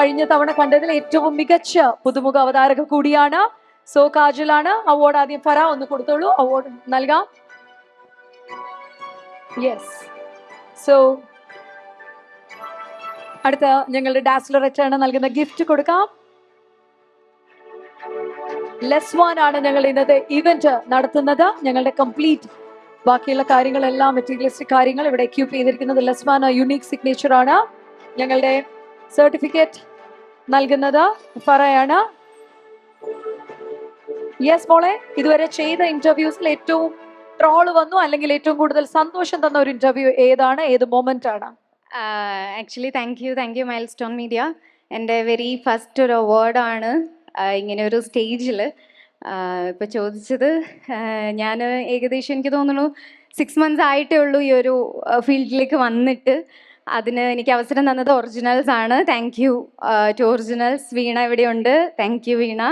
കഴിഞ്ഞ തവണ കണ്ടതിൽ ഏറ്റവും മികച്ച പുതുമുഖ അവതാരക കൂടിയാണ്. സോ കാജലാണ്. അവാർഡ് ആദ്യം ഫറ ഒന്ന് കൊടുത്തോളൂ. അവാർഡ് നൽകാം. യെസ്. സോ അടുത്ത ഞങ്ങളുടെ ഡാസ്ലറേറ്റാണ് നൽകുന്ന ഗിഫ്റ്റ് കൊടുക്കാം. ലെസ്വാൻ ആണ് ഞങ്ങൾ ഇന്നത്തെ ഇവന്റ് നടത്തുന്നത്. ഞങ്ങളുടെ കംപ്ലീറ്റ് ബാക്കിയുള്ള കാര്യങ്ങളെല്ലാം മെറ്റീരിയലിസ്റ്റിക് കാര്യങ്ങൾ ഇവിടെ എക്യൂപ്പ് ചെയ്തിരിക്കുന്നത് ലെസ്വാൻ യുണീക് സിഗ്നേച്ചർ ആണ്. ഞങ്ങളുടെ സർട്ടിഫിക്കറ്റ് നൽകുന്നത് ഫറയാണ്. യെസ് മോളെ, ഇതുവരെ ചെയ്ത ഇന്റർവ്യൂസിൽ ഏറ്റവും ട്രോള് വന്നു അല്ലെങ്കിൽ ഏറ്റവും കൂടുതൽ സന്തോഷം തന്ന ഒരു ഇന്റർവ്യൂ ഏതാണ്, ഏത് മൊമെന്റ് ആണ്? Actually thank you mile stone media. എൻ്റെ വെരി ഫസ്റ്റ് ഒരു അവാർഡാണ് ഇങ്ങനെ ഒരു സ്റ്റേജിൽ ഇപ്പോൾ ചോദിച്ചത്. ഞാൻ ഏകദേശം എനിക്ക് തോന്നുന്നു 6 months ആയിട്ടേ ഉള്ളൂ ഈ ഒരു ഫീൽഡിലേക്ക് വന്നിട്ട്. അതിന് എനിക്ക് അവസരം തന്നത് ഒറിജിനൽസ് ആണ്. Thank you to originals. Veena ഇവിടെയുണ്ട്. Thank you Veena.